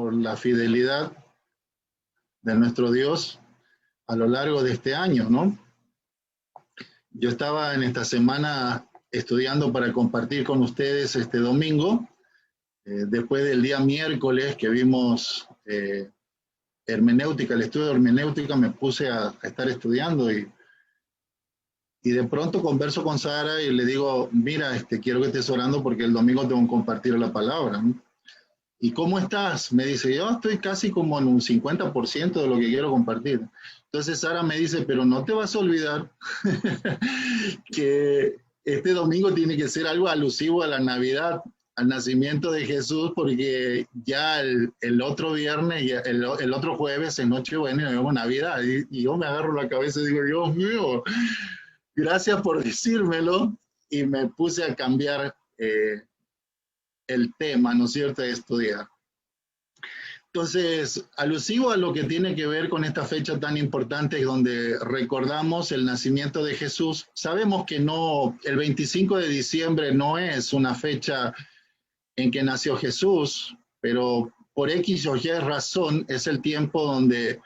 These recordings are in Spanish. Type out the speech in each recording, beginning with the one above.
por la fidelidad de nuestro Dios a lo largo de este año, ¿no? Yo estaba en esta semana estudiando para compartir con ustedes este domingo, después del día miércoles que vimos hermenéutica, el estudio de hermenéutica, me puse a estar estudiando y de pronto converso con Sara y le digo, mira, quiero que estés orando porque el domingo tengo que compartir la palabra, ¿no? ¿Y cómo estás? Me dice, yo estoy casi como en un 50% de lo que quiero compartir. Entonces Sara me dice, pero no te vas a olvidar que este domingo tiene que ser algo alusivo a la Navidad, al nacimiento de Jesús, porque ya el otro viernes, el otro jueves es Nochebuena y nos vemos Navidad. Y yo me agarro la cabeza y digo, Dios mío, gracias por decírmelo. Y me puse a cambiar el tema, ¿no es cierto?, de estudiar. Entonces, alusivo a lo que tiene que ver con esta fecha tan importante donde recordamos el nacimiento de Jesús, sabemos que no, el 25 de diciembre no es una fecha en que nació Jesús, pero por X o Y razón es el tiempo donde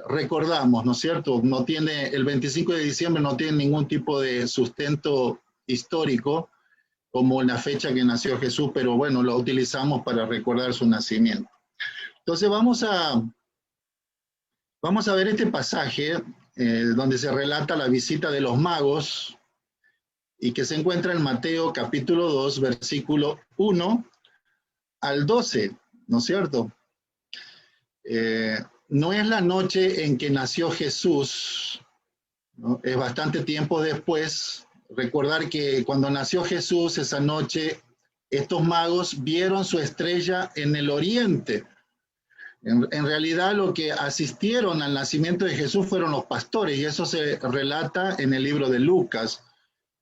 recordamos, ¿no es cierto? No tiene, el 25 de diciembre no tiene ningún tipo de sustento histórico como la fecha que nació Jesús, pero bueno, lo utilizamos para recordar su nacimiento. Entonces vamos a ver este pasaje donde se relata la visita de los magos y que se encuentra en Mateo capítulo 2, versículo 1 al 12, ¿no es cierto? No es la noche en que nació Jesús, ¿no? Es bastante tiempo después. Recordar que cuando nació Jesús, esa noche, estos magos vieron su estrella en el oriente. En realidad, lo que asistieron al nacimiento de Jesús fueron los pastores, y eso se relata en el libro de Lucas.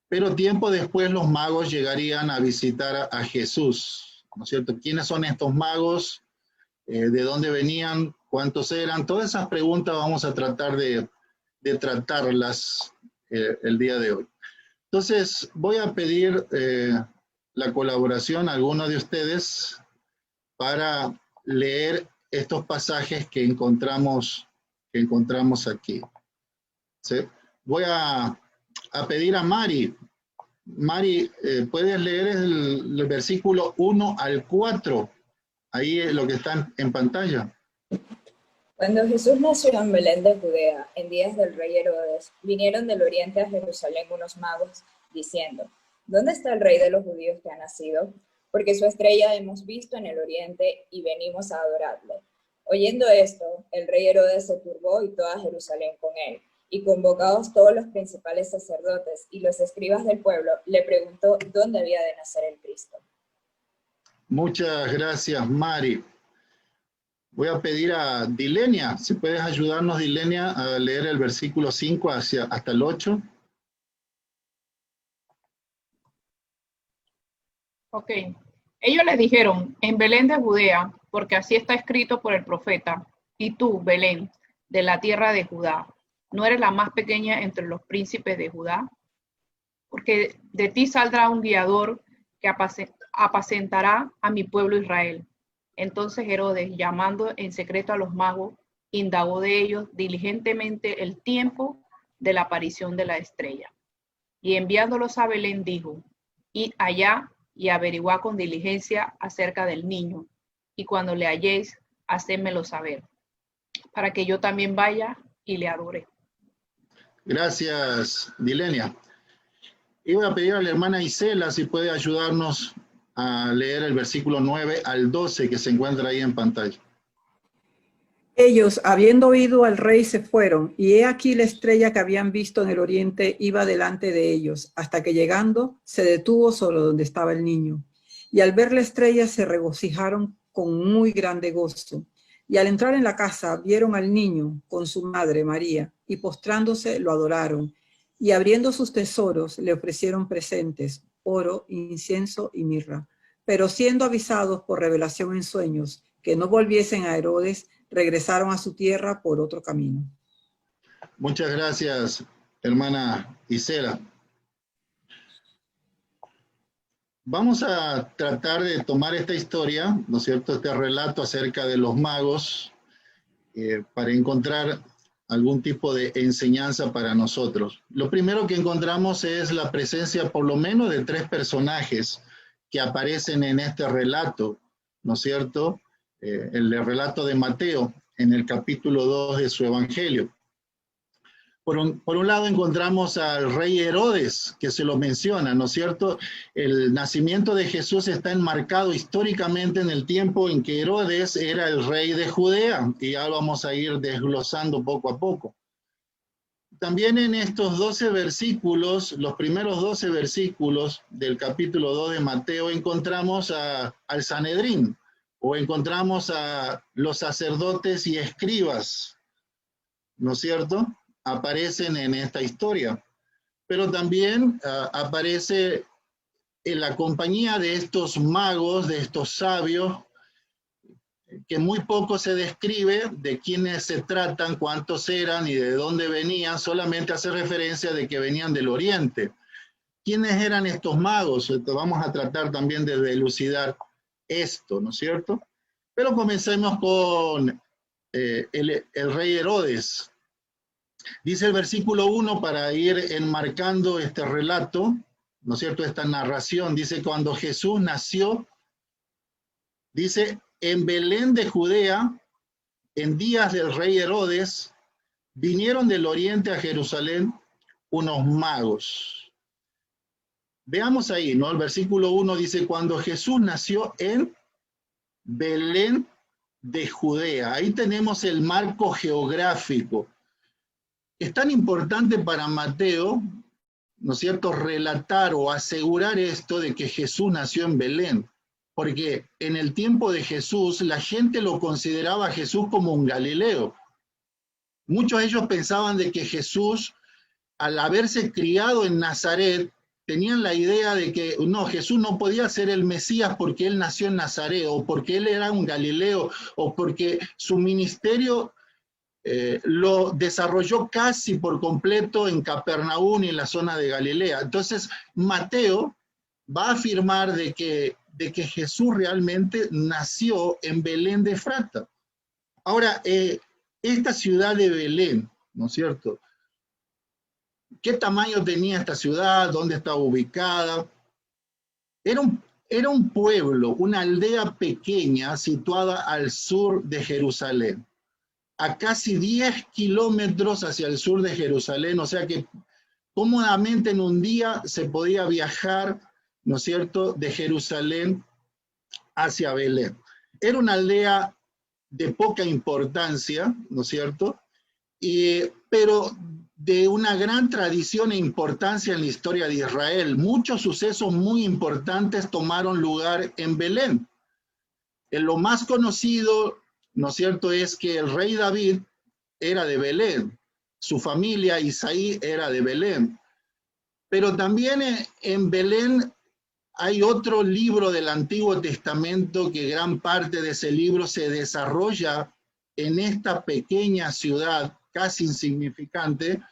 Pero tiempo después los magos llegarían a visitar a Jesús, ¿no es cierto? ¿Quiénes son estos magos? ¿De dónde venían? ¿Cuántos eran? Todas esas preguntas vamos a tratar de tratarlas el día de hoy. Entonces, voy a pedir la colaboración a alguno de ustedes para leer estos pasajes que encontramos aquí. ¿Sí? Voy a pedir a Mari. Mari, ¿puedes leer el versículo 1 al 4? Ahí es lo que está en pantalla. Cuando Jesús nació en Belén de Judea, en días del rey Herodes, vinieron del oriente a Jerusalén unos magos, diciendo, ¿dónde está el rey de los judíos que ha nacido? Porque su estrella hemos visto en el oriente y venimos a adorarle. Oyendo esto, el rey Herodes se turbó y toda Jerusalén con él. Y convocados todos los principales sacerdotes y los escribas del pueblo, le preguntó dónde había de nacer el Cristo. Muchas gracias, Mari. Voy a pedir a Dilenia, si puedes ayudarnos, Dilenia, a leer el versículo 5 hasta el 8. Ok. Ellos le dijeron, en Belén de Judea, porque así está escrito por el profeta, y tú, Belén, de la tierra de Judá, ¿no eres la más pequeña entre los príncipes de Judá? Porque de ti saldrá un guiador que apacentará a mi pueblo Israel. Entonces Herodes, llamando en secreto a los magos, indagó de ellos diligentemente el tiempo de la aparición de la estrella. Y enviándolos a Belén, dijo, id allá y averiguad con diligencia acerca del niño, y cuando le halléis, hacédmelo saber, para que yo también vaya y le adore. Gracias, Dilenia. Y voy a pedir a la hermana Isela si puede ayudarnos a leer el versículo 9 al 12 que se encuentra ahí en pantalla. Ellos, habiendo oído al rey, se fueron, y he aquí la estrella que habían visto en el oriente iba delante de ellos, hasta que llegando se detuvo sobre donde estaba el niño. Y al ver la estrella se regocijaron con muy grande gozo. Y al entrar en la casa vieron al niño con su madre María, y postrándose lo adoraron. Y abriendo sus tesoros le ofrecieron presentes, oro, incienso y mirra. Pero siendo avisados por revelación en sueños que no volviesen a Herodes, regresaron a su tierra por otro camino. Muchas gracias, hermana Isela. Vamos a tratar de tomar esta historia, ¿no es cierto?, este relato acerca de los magos, para encontrar algún tipo de enseñanza para nosotros. Lo primero que encontramos es la presencia por lo menos de 3 personajes que aparecen en este relato, ¿no es cierto? El relato de Mateo en el capítulo 2 de su evangelio. Por un lado encontramos al rey Herodes, que se lo menciona, ¿no es cierto? El nacimiento de Jesús está enmarcado históricamente en el tiempo en que Herodes era el rey de Judea, y ya lo vamos a ir desglosando poco a poco. También en estos 12 versículos, los primeros 12 versículos del capítulo 2 de Mateo, encontramos al Sanedrín, o encontramos a los sacerdotes y escribas, ¿no es cierto?, aparecen en esta historia, pero también aparece en la compañía de estos magos, de estos sabios, que muy poco se describe de quiénes se tratan, cuántos eran y de dónde venían, solamente hace referencia de que venían del oriente. ¿Quiénes eran estos magos? Vamos a tratar también de elucidar esto, ¿no es cierto? Pero comencemos con el rey Herodes. Dice el versículo 1, para ir enmarcando este relato, ¿no es cierto?, esta narración, dice, cuando Jesús nació, dice, en Belén de Judea, en días del rey Herodes, vinieron del oriente a Jerusalén unos magos. Veamos ahí, ¿no? El versículo 1 dice, cuando Jesús nació en Belén de Judea. Ahí tenemos el marco geográfico. Es tan importante para Mateo, ¿no es cierto?, relatar o asegurar esto de que Jesús nació en Belén, porque en el tiempo de Jesús la gente lo consideraba a Jesús como un Galileo. Muchos de ellos pensaban de que Jesús, al haberse criado en Nazaret, tenían la idea de que no, Jesús no podía ser el Mesías porque él nació en Nazaret, o porque él era un Galileo, o porque su ministerio lo desarrolló casi por completo en Capernaum y en la zona de Galilea. Entonces, Mateo va a afirmar de que Jesús realmente nació en Belén de Efrata. Ahora, esta ciudad de Belén, ¿no es cierto?, ¿qué tamaño tenía esta ciudad? ¿Dónde estaba ubicada? Era un pueblo, una aldea pequeña situada al sur de Jerusalén, a casi 10 kilómetros hacia el sur de Jerusalén, o sea que cómodamente en un día se podía viajar, ¿no es cierto?, de Jerusalén hacia Belén. Era una aldea de poca importancia, ¿no es cierto?, pero de una gran tradición e importancia en la historia de Israel. Muchos sucesos muy importantes tomaron lugar en Belén. En lo más conocido, ¿no es cierto?, es que el rey David era de Belén, su familia Isaí era de Belén. Pero también en Belén hay otro libro del Antiguo Testamento que gran parte de ese libro se desarrolla en esta pequeña ciudad casi insignificante,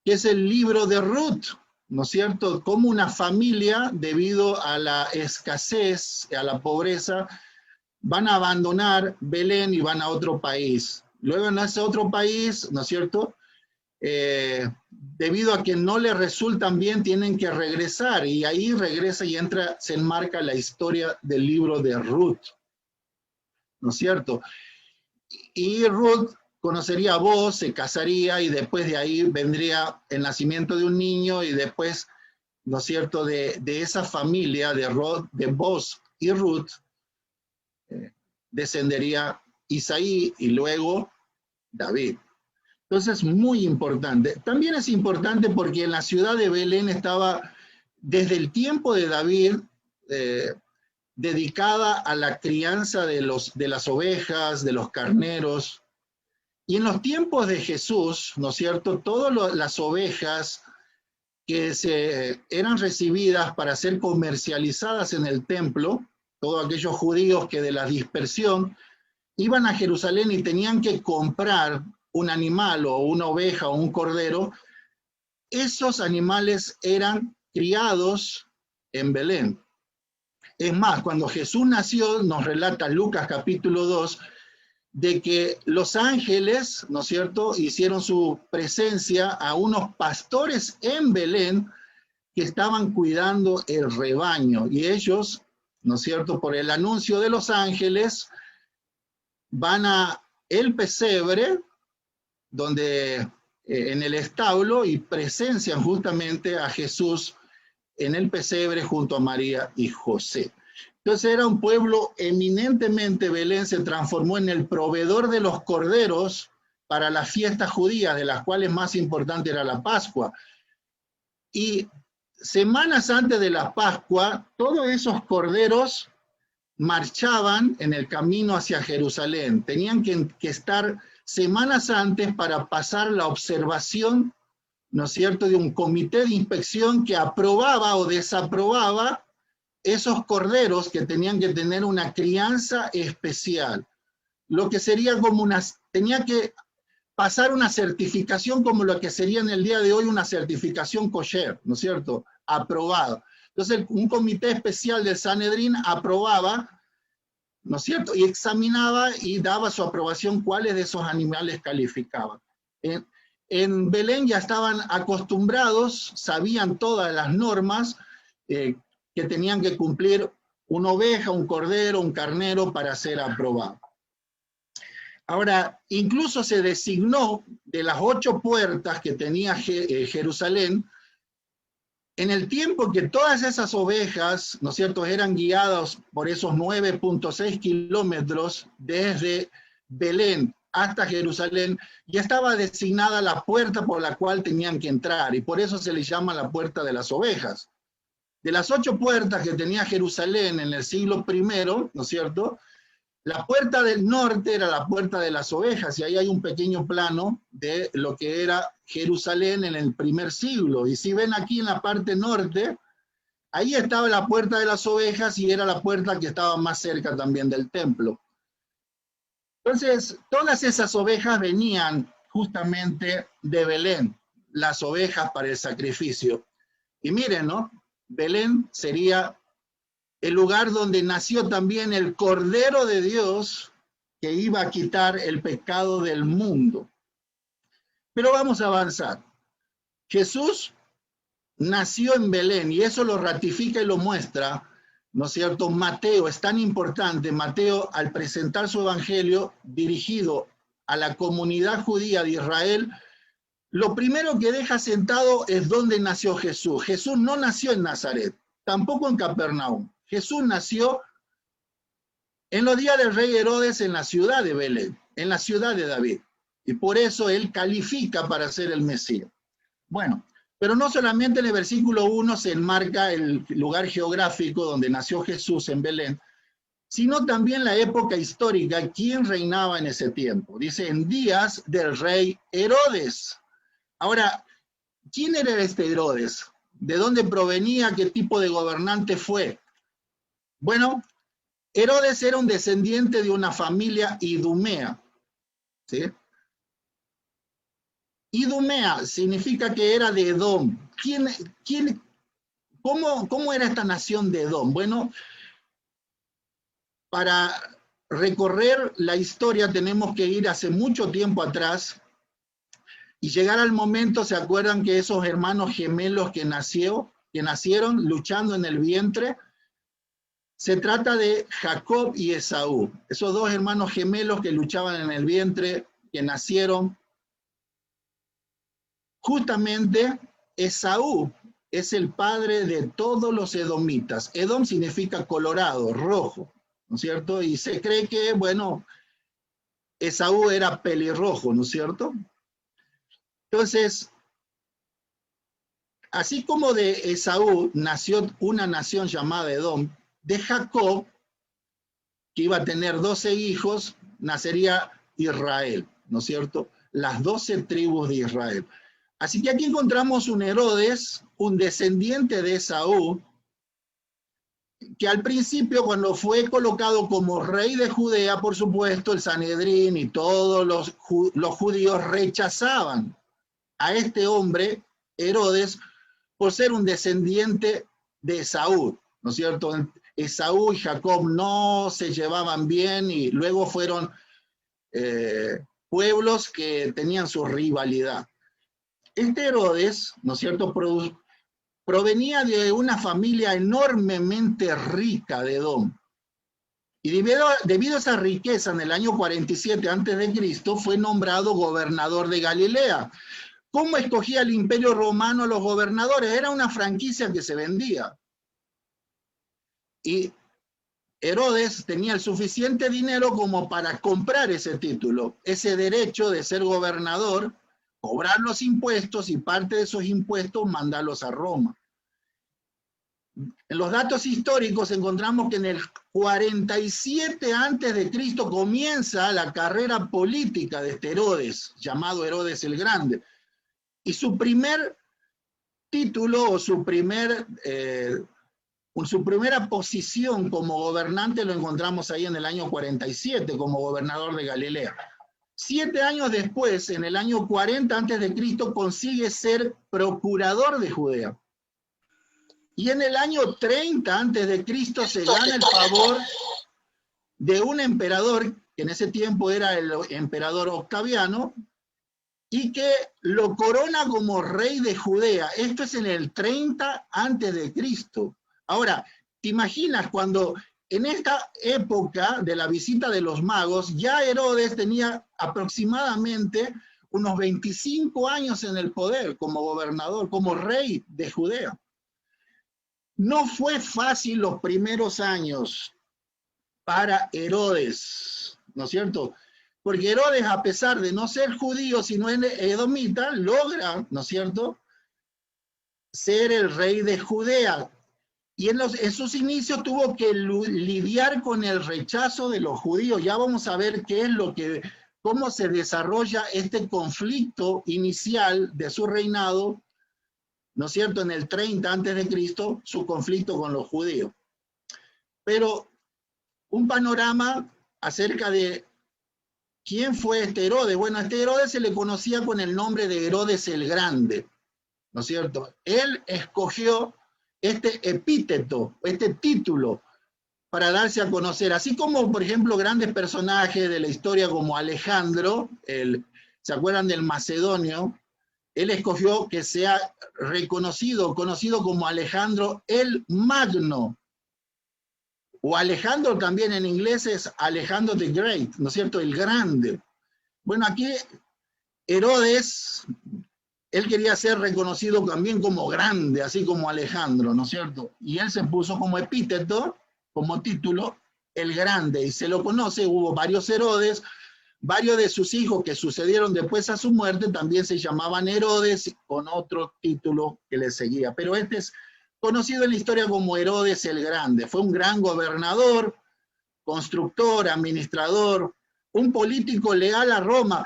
que es el libro de Ruth, ¿no es cierto?, como una familia, debido a la escasez, a la pobreza, van a abandonar Belén y van a otro país. Luego en ese otro país, ¿no es cierto?, debido a que no les resultan bien, tienen que regresar, y ahí regresa y entra, se enmarca la historia del libro de Ruth, ¿no es cierto? Y Ruth conocería a Boaz, se casaría, y después de ahí vendría el nacimiento de un niño, y después, ¿no es cierto?, de esa familia de Boaz y Ruth, descendería Isaí y luego David. Entonces, muy importante. También es importante porque en la ciudad de Belén estaba, desde el tiempo de David, dedicada a la crianza de las ovejas, de los carneros. Y en los tiempos de Jesús, ¿no es cierto?, todas las ovejas que eran recibidas para ser comercializadas en el templo, todos aquellos judíos que de la dispersión iban a Jerusalén y tenían que comprar un animal o una oveja o un cordero, esos animales eran criados en Belén. Es más, cuando Jesús nació, nos relata Lucas capítulo 2, de que los ángeles, ¿no es cierto?, hicieron su presencia a unos pastores en Belén que estaban cuidando el rebaño. Y ellos, ¿no es cierto?, por el anuncio de los ángeles, van a el pesebre, donde en el establo, y presencian justamente a Jesús en el pesebre junto a María y José. Entonces era un pueblo eminentemente, Belén se transformó en el proveedor de los corderos para las fiestas judías, de las cuales más importante era la Pascua. Y semanas antes de la Pascua, todos esos corderos marchaban en el camino hacia Jerusalén. Tenían que estar semanas antes para pasar la observación, ¿no es cierto?, de un comité de inspección que aprobaba o desaprobaba esos corderos que tenían que tener una crianza especial. Lo que sería como tenía que pasar una certificación como lo que sería en el día de hoy una certificación kosher, ¿no es cierto?, aprobada. Entonces un comité especial del Sanedrín aprobaba, ¿no es cierto?, y examinaba y daba su aprobación cuáles de esos animales calificaban. En Belén ya estaban acostumbrados, sabían todas las normas que tenían que cumplir una oveja, un cordero, un carnero para ser aprobado. Ahora, incluso se designó de las 8 puertas que tenía Jerusalén, en el tiempo que todas esas ovejas, ¿no es cierto?, eran guiadas por esos 9.6 kilómetros desde Belén hasta Jerusalén, ya estaba designada la puerta por la cual tenían que entrar, y por eso se le llama la puerta de las ovejas. De las 8 puertas que tenía Jerusalén en el siglo I, ¿no es cierto?, la puerta del norte era la puerta de las ovejas, y ahí hay un pequeño plano de lo que era Jerusalén en el primer siglo. Y si ven aquí en la parte norte, ahí estaba la puerta de las ovejas y era la puerta que estaba más cerca también del templo. Entonces, todas esas ovejas venían justamente de Belén, las ovejas para el sacrificio. Y miren, ¿no?, Belén sería el lugar donde nació también el Cordero de Dios que iba a quitar el pecado del mundo. Pero vamos a avanzar. Jesús nació en Belén y eso lo ratifica y lo muestra, ¿no es cierto? Mateo, es tan importante, Mateo al presentar su evangelio dirigido a la comunidad judía de Israel, lo primero que deja sentado es dónde nació Jesús. Jesús no nació en Nazaret, tampoco en Capernaum. Jesús nació en los días del rey Herodes en la ciudad de Belén, en la ciudad de David. Y por eso él califica para ser el Mesías. Bueno, pero no solamente en el versículo 1 se enmarca el lugar geográfico donde nació Jesús en Belén, sino también la época histórica, quién reinaba en ese tiempo. Dice, en días del rey Herodes. Ahora, ¿quién era este Herodes? ¿De dónde provenía? ¿Qué tipo de gobernante fue? Bueno, Herodes era un descendiente de una familia idumea, ¿sí? Idumea significa que era de Edom. ¿Cómo era esta nación de Edom? Bueno, para recorrer la historia tenemos que ir hace mucho tiempo atrás y llegar al momento, ¿se acuerdan que esos hermanos gemelos que nacieron luchando en el vientre? Se trata de Jacob y Esaú, esos 2 hermanos gemelos que luchaban en el vientre, que nacieron. Justamente Esaú es el padre de todos los edomitas. Edom significa colorado, rojo, ¿no es cierto? Y se cree que, bueno, Esaú era pelirrojo, ¿no es cierto? Entonces, así como de Esaú nació una nación llamada Edom, de Jacob, que iba a tener 12 hijos, nacería Israel, ¿no es cierto? Las 12 tribus de Israel. Así que aquí encontramos un Herodes, un descendiente de Esaú, que al principio, cuando fue colocado como rey de Judea, por supuesto, el Sanedrín y todos los judíos rechazaban a este hombre, Herodes, por ser un descendiente de Esaú, ¿no es cierto? Esaú y Jacob no se llevaban bien y luego fueron pueblos que tenían su rivalidad. Este Herodes, ¿no es cierto?, provenía de una familia enormemente rica de Edom. Y debido a esa riqueza, en el año 47 a.C., fue nombrado gobernador de Galilea. ¿Cómo escogía el Imperio Romano a los gobernadores? Era una franquicia que se vendía. Y Herodes tenía el suficiente dinero como para comprar ese título, ese derecho de ser gobernador, cobrar los impuestos y parte de esos impuestos mandarlos a Roma. En los datos históricos encontramos que en el 47 a.C. comienza la carrera política de este Herodes, llamado Herodes el Grande. Y su primer título o su primera posición como gobernante lo encontramos ahí en el año 47 como gobernador de Galilea. 7 años después, en el año 40 a.C., consigue ser procurador de Judea. Y en el año 30 a.C. se gana el favor de un emperador, que en ese tiempo era el emperador Octaviano, y que lo corona como rey de Judea. Esto es en el 30 a.C. Ahora, ¿te imaginas cuando en esta época de la visita de los magos, ya Herodes tenía aproximadamente unos 25 años en el poder como gobernador, como rey de Judea? No fue fácil los primeros años para Herodes, ¿no es cierto? Porque Herodes, a pesar de no ser judío, sino edomita, logra, ¿no es cierto?, ser el rey de Judea. Y en sus inicios tuvo que lidiar con el rechazo de los judíos. Ya vamos a ver cómo se desarrolla este conflicto inicial de su reinado, ¿no es cierto?, en el 30 a.C., su conflicto con los judíos. Pero un panorama acerca de quién fue este Herodes. Bueno, a este Herodes se le conocía con el nombre de Herodes el Grande, ¿no es cierto? Él escogió este epíteto, este título, para darse a conocer, así como, por ejemplo, grandes personajes de la historia como Alejandro, ¿se acuerdan del macedonio? Él escogió que sea conocido como Alejandro el Magno, o Alejandro también en inglés es Alejandro the Great, ¿no es cierto?, el Grande. Bueno, aquí Herodes, él quería ser reconocido también como grande, así como Alejandro, ¿no es cierto? Y él se puso como epíteto, como título, el Grande, y se lo conoce, hubo varios Herodes, varios de sus hijos que sucedieron después a su muerte también se llamaban Herodes, con otro título que le seguía. Pero este es conocido en la historia como Herodes el Grande. Fue un gran gobernador, constructor, administrador, un político leal a Roma.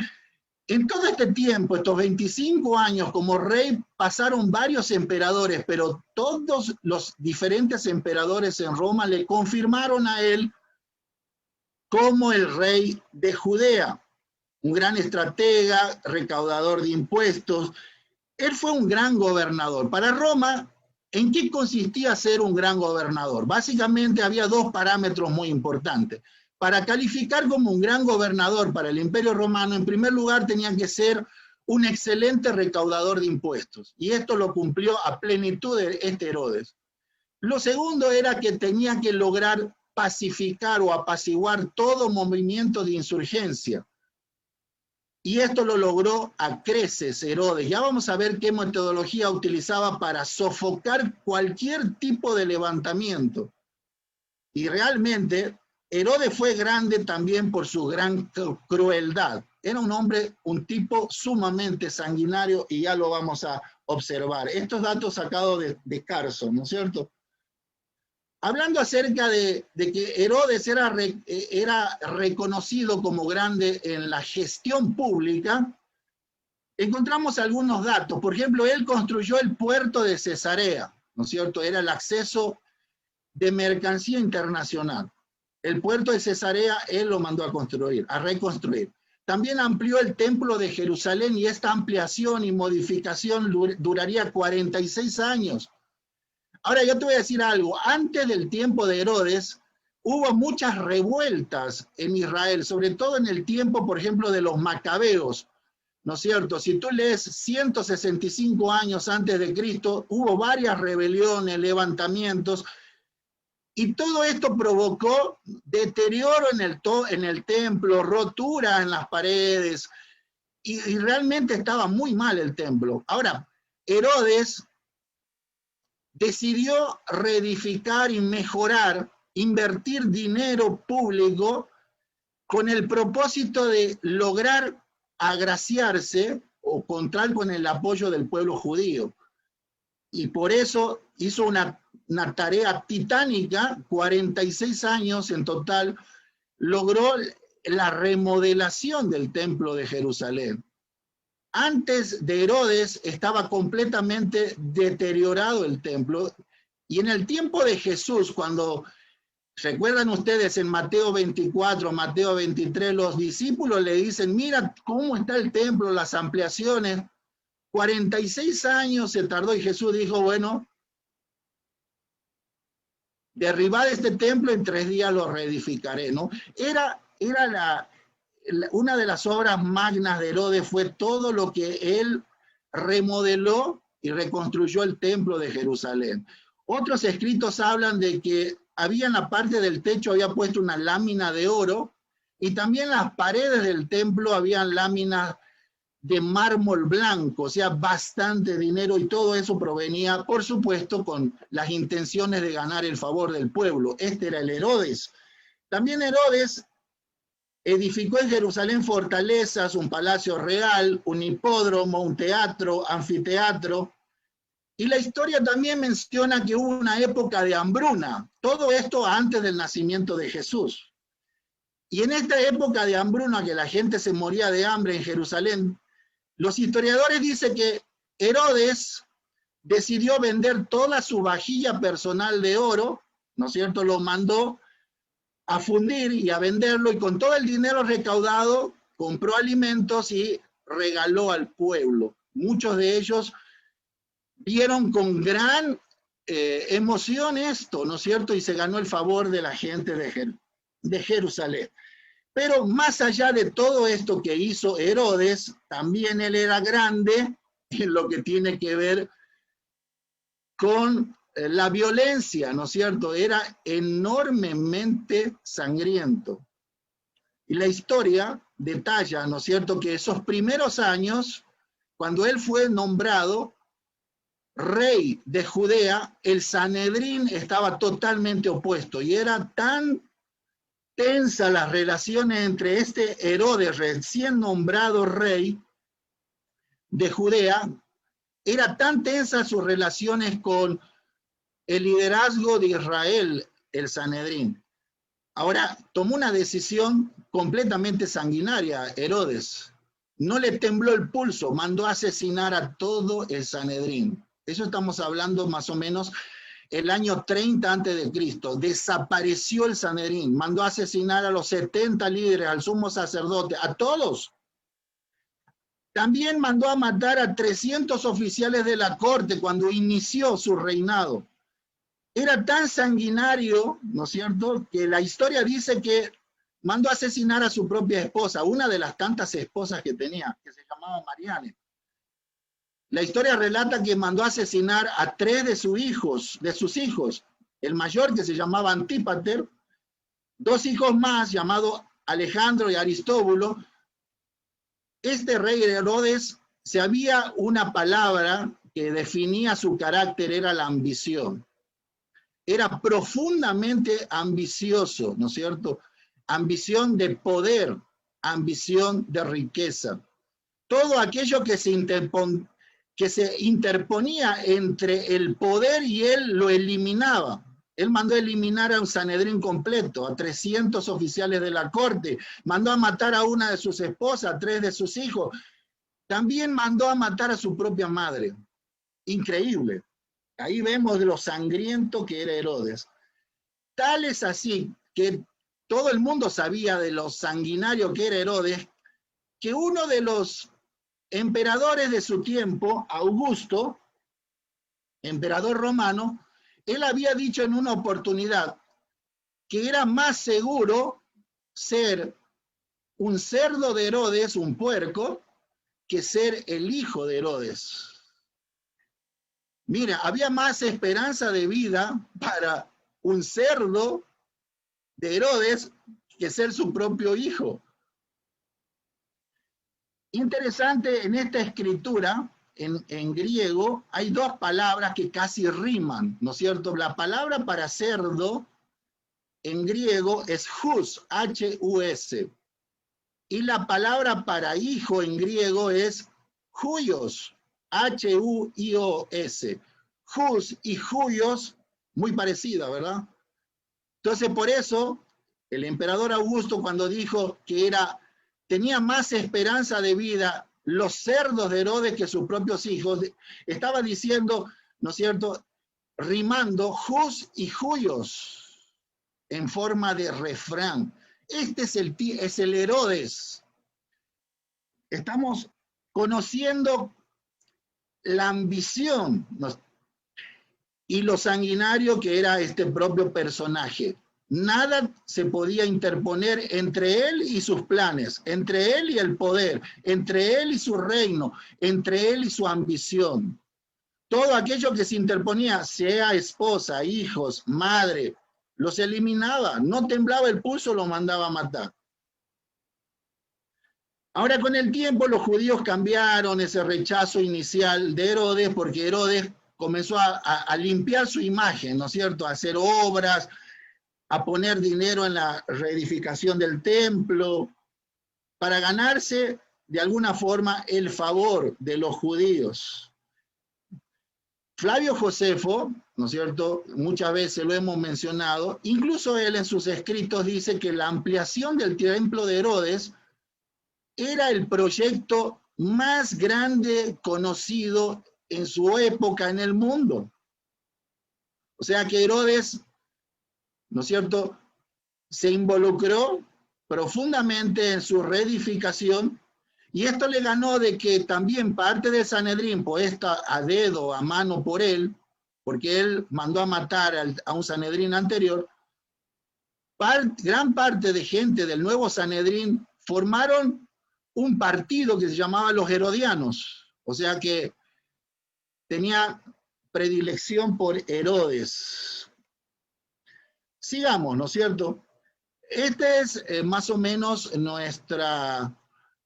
En todo este tiempo, estos 25 años como rey, pasaron varios emperadores, pero todos los diferentes emperadores en Roma le confirmaron a él como el rey de Judea, un gran estratega, recaudador de impuestos. Él fue un gran gobernador. Para Roma, ¿en qué consistía ser un gran gobernador? Básicamente había dos parámetros muy importantes. Para calificar como un gran gobernador para el Imperio Romano, en primer lugar tenía que ser un excelente recaudador de impuestos. Y esto lo cumplió a plenitud este Herodes. Lo segundo era que tenía que lograr pacificar o apaciguar todo movimiento de insurgencia. Y esto lo logró a creces Herodes. Ya vamos a ver qué metodología utilizaba para sofocar cualquier tipo de levantamiento. Y realmente Herodes fue grande también por su gran crueldad. Era un hombre, un tipo sumamente sanguinario y ya lo vamos a observar. Estos datos sacados de Carson, ¿no es cierto? Hablando acerca de que Herodes era reconocido como grande en la gestión pública, encontramos algunos datos. Por ejemplo, él construyó el puerto de Cesarea, ¿no es cierto? Era el acceso de mercancía internacional. El puerto de Cesarea él lo mandó a reconstruir. También amplió el templo de Jerusalén y esta ampliación y modificación duraría 46 años. Ahora yo te voy a decir algo, antes del tiempo de Herodes, hubo muchas revueltas en Israel, sobre todo en el tiempo, por ejemplo, de los macabeos, ¿no es cierto? Si tú lees 165 años antes de Cristo, hubo varias rebeliones, levantamientos, y todo esto provocó deterioro en el templo, rotura en las paredes, y realmente estaba muy mal el templo. Ahora, Herodes decidió reedificar y mejorar, invertir dinero público con el propósito de lograr agraciarse o contar con el apoyo del pueblo judío. Y por eso hizo una tarea titánica, 46 años en total, logró la remodelación del templo de Jerusalén. Antes de Herodes estaba completamente deteriorado el templo, y en el tiempo de Jesús, cuando recuerdan ustedes en Mateo 24, Mateo 23, los discípulos le dicen, mira cómo está el templo, las ampliaciones. 46 años se tardó y Jesús dijo, bueno, derribad este templo, en 3 días lo reedificaré, ¿no? Era una de las obras magnas de Herodes, fue todo lo que él remodeló y reconstruyó el templo de Jerusalén. Otros escritos hablan de que había en la parte del techo, había puesto una lámina de oro, y también las paredes del templo habían láminas de mármol blanco, o sea, bastante dinero, y todo eso provenía, por supuesto, con las intenciones de ganar el favor del pueblo. Este era el Herodes. También Herodes edificó en Jerusalén fortalezas, un palacio real, un hipódromo, un teatro, anfiteatro, y la historia también menciona que hubo una época de hambruna, todo esto antes del nacimiento de Jesús. Y en esta época de hambruna, que la gente se moría de hambre en Jerusalén, los historiadores dicen que Herodes decidió vender toda su vajilla personal de oro, ¿no es cierto? Lo mandó a fundir y a venderlo, y con todo el dinero recaudado compró alimentos y regaló al pueblo. Muchos de ellos vieron con gran emoción esto, ¿no es cierto? Y se ganó el favor de la gente de Jerusalén. Pero más allá de todo esto que hizo Herodes, también él era grande en lo que tiene que ver con la violencia, ¿no es cierto? Era enormemente sangriento. Y la historia detalla, ¿no es cierto?, que esos primeros años, cuando él fue nombrado rey de Judea, el Sanedrín estaba totalmente opuesto, y era tan tensa las relaciones entre este Herodes, recién nombrado rey de Judea, era tan tensa sus relaciones con el liderazgo de Israel, el Sanedrín. Ahora, tomó una decisión completamente sanguinaria Herodes. No le tembló el pulso, mandó a asesinar a todo el Sanedrín. Eso estamos hablando más o menos el año 30 antes de Cristo. Desapareció el Sanedrín, mandó a asesinar a los 70 líderes, al sumo sacerdote, a todos. También mandó a matar a 300 oficiales de la corte cuando inició su reinado. Era tan sanguinario, ¿no es cierto?, que la historia dice que mandó a asesinar a su propia esposa, una de las tantas esposas que tenía, que se llamaba Mariane. La historia relata que mandó a asesinar a 3 de sus hijos, el mayor, que se llamaba Antípater, 2 hijos más, llamados Alejandro y Aristóbulo. Este rey Herodes, se había una palabra que definía su carácter, era la ambición. Era profundamente ambicioso, ¿no es cierto? Ambición de poder, ambición de riqueza. Todo aquello que se interponía entre el poder y él lo eliminaba. Él mandó a eliminar a un Sanedrín completo, a 300 oficiales de la corte, mandó a matar a una de sus esposas, a 3 de sus hijos. También mandó a matar a su propia madre. Increíble. Ahí vemos lo sangriento que era Herodes. Tal es así que todo el mundo sabía de lo sanguinario que era Herodes, que uno de los emperadores de su tiempo, Augusto, emperador romano, él había dicho en una oportunidad que era más seguro ser un cerdo de Herodes, un puerco, que ser el hijo de Herodes. Mira, había más esperanza de vida para un cerdo de Herodes que ser su propio hijo. Interesante, en esta escritura, en griego, hay dos palabras que casi riman, ¿no es cierto? La palabra para cerdo en griego es hus, H-U-S. Y la palabra para hijo en griego es huios, H-U-I-O-S. Hus y huios, muy parecida, ¿verdad? Entonces, por eso, el emperador Augusto, cuando dijo que tenía más esperanza de vida los cerdos de Herodes que sus propios hijos, estaba diciendo, ¿no es cierto?, rimando hus y huios en forma de refrán. Este es el Herodes. Estamos conociendo la ambición y lo sanguinario que era este propio personaje. Nada se podía interponer entre él y sus planes, entre él y el poder, entre él y su reino, entre él y su ambición. Todo aquello que se interponía, sea esposa, hijos, madre, los eliminaba. No temblaba el pulso, los mandaba a matar. Ahora, con el tiempo, los judíos cambiaron ese rechazo inicial de Herodes, porque Herodes comenzó a limpiar su imagen, ¿no es cierto?, a hacer obras, a poner dinero en la reedificación del templo, para ganarse de alguna forma el favor de los judíos. Flavio Josefo, ¿no es cierto?, muchas veces lo hemos mencionado, incluso él en sus escritos dice que la ampliación del templo de Herodes era el proyecto más grande conocido en su época en el mundo. O sea que Herodes, ¿no es cierto?, se involucró profundamente en su reedificación, y esto le ganó de que también parte del Sanedrín, puesta a dedo, a mano por él, porque él mandó a matar a un Sanedrín anterior, gran parte de gente del nuevo Sanedrín formaron un partido que se llamaba los Herodianos, o sea que tenía predilección por Herodes. Sigamos, ¿no es cierto? Este es más o menos nuestra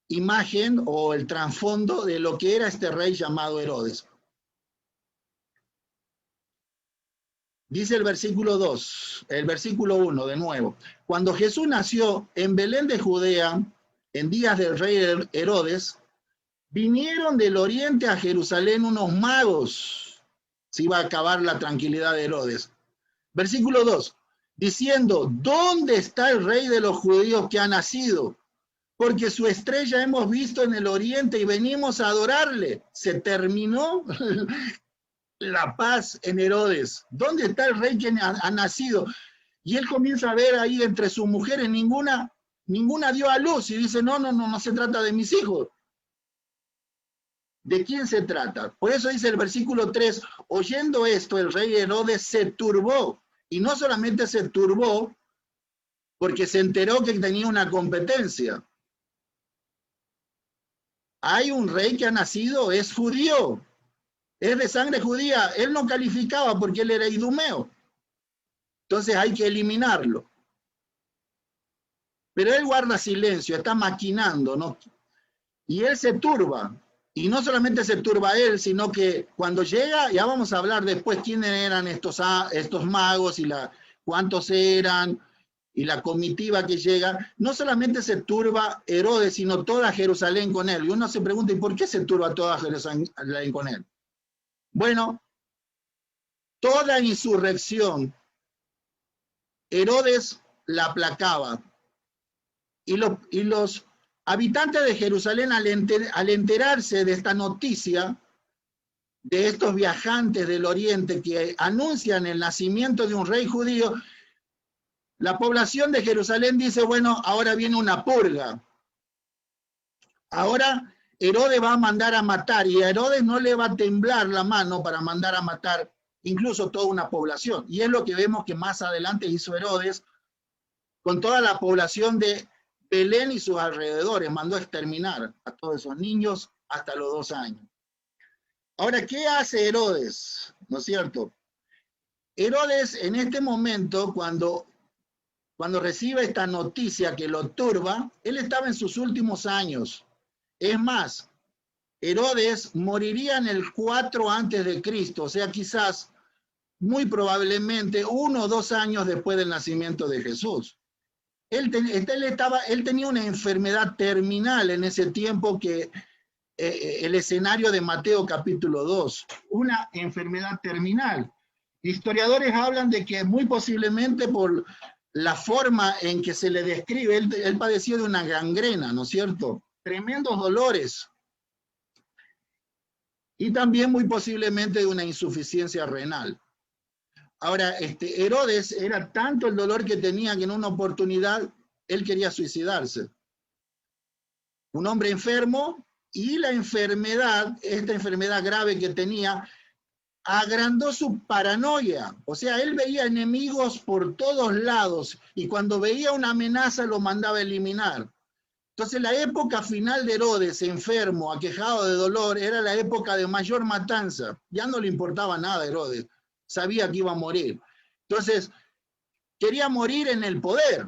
imagen o el trasfondo de lo que era este rey llamado Herodes. Dice el versículo 2, el versículo 1 de nuevo. Cuando Jesús nació en Belén de Judea, en días del rey Herodes, vinieron del oriente a Jerusalén unos magos. Se iba a acabar la tranquilidad de Herodes. Versículo 2, diciendo, ¿dónde está el rey de los judíos que ha nacido? Porque su estrella hemos visto en el oriente y venimos a adorarle. Se terminó la paz en Herodes. ¿Dónde está el rey que ha nacido? Y él comienza a ver ahí entre sus mujeres, ninguna dio a luz, y dice, no se trata de mis hijos. ¿De quién se trata? Por eso dice el versículo 3, oyendo esto, el rey Herodes se turbó, y no solamente se turbó, porque se enteró que tenía una competencia. Hay un rey que ha nacido, es judío, es de sangre judía, él no calificaba porque él era idumeo. Entonces hay que eliminarlo. Pero él guarda silencio, está maquinando, ¿no? Y él se turba. Y no solamente se turba él, sino que cuando llega, ya vamos a hablar después quiénes eran estos magos y cuántos eran, y la comitiva que llega, no solamente se turba Herodes, sino toda Jerusalén con él. Y uno se pregunta, ¿y por qué se turba toda Jerusalén con él? Bueno, toda insurrección, Herodes la aplacaba. Y los habitantes de Jerusalén, al enterarse de esta noticia, de estos viajantes del oriente que anuncian el nacimiento de un rey judío, la población de Jerusalén dice, bueno, ahora viene una purga. Ahora Herodes va a mandar a matar, y a Herodes no le va a temblar la mano para mandar a matar incluso toda una población. Y es lo que vemos que más adelante hizo Herodes con toda la población de Belén y sus alrededores. Mandó a exterminar a todos esos niños hasta los 2 años. Ahora, ¿qué hace Herodes? ¿No es cierto? Herodes en este momento, cuando recibe esta noticia que lo turba, él estaba en sus últimos años. Es más, Herodes moriría en el 4 antes de Cristo, o sea, quizás, muy probablemente, 1 o 2 años después del nacimiento de Jesús. Él tenía una enfermedad terminal en ese tiempo que el escenario de Mateo capítulo 2, una enfermedad terminal. Historiadores hablan de que muy posiblemente por la forma en que se le describe, él padeció de una gangrena, ¿no es cierto? Tremendos dolores. Y también muy posiblemente de una insuficiencia renal. Ahora, Herodes era tanto el dolor que tenía que en una oportunidad él quería suicidarse. Un hombre enfermo y la enfermedad, esta enfermedad grave que tenía, agrandó su paranoia. O sea, él veía enemigos por todos lados y cuando veía una amenaza lo mandaba a eliminar. Entonces la época final de Herodes, enfermo, aquejado de dolor, era la época de mayor matanza. Ya no le importaba nada a Herodes, sabía que iba a morir. Entonces, quería morir en el poder.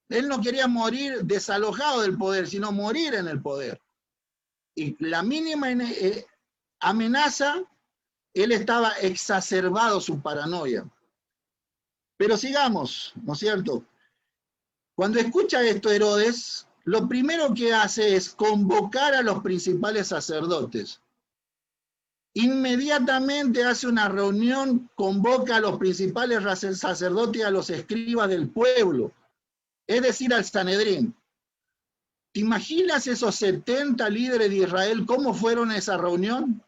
Él no quería morir desalojado del poder, sino morir en el poder. Y la mínima amenaza, él estaba exacerbado su paranoia. Pero sigamos, ¿no es cierto? Cuando escucha esto Herodes, lo primero que hace es convocar a los principales sacerdotes. Inmediatamente hace una reunión, convoca a los principales sacerdotes y a los escribas del pueblo, es decir, al Sanedrín. ¿Te imaginas esos 70 líderes de Israel cómo fueron a esa reunión?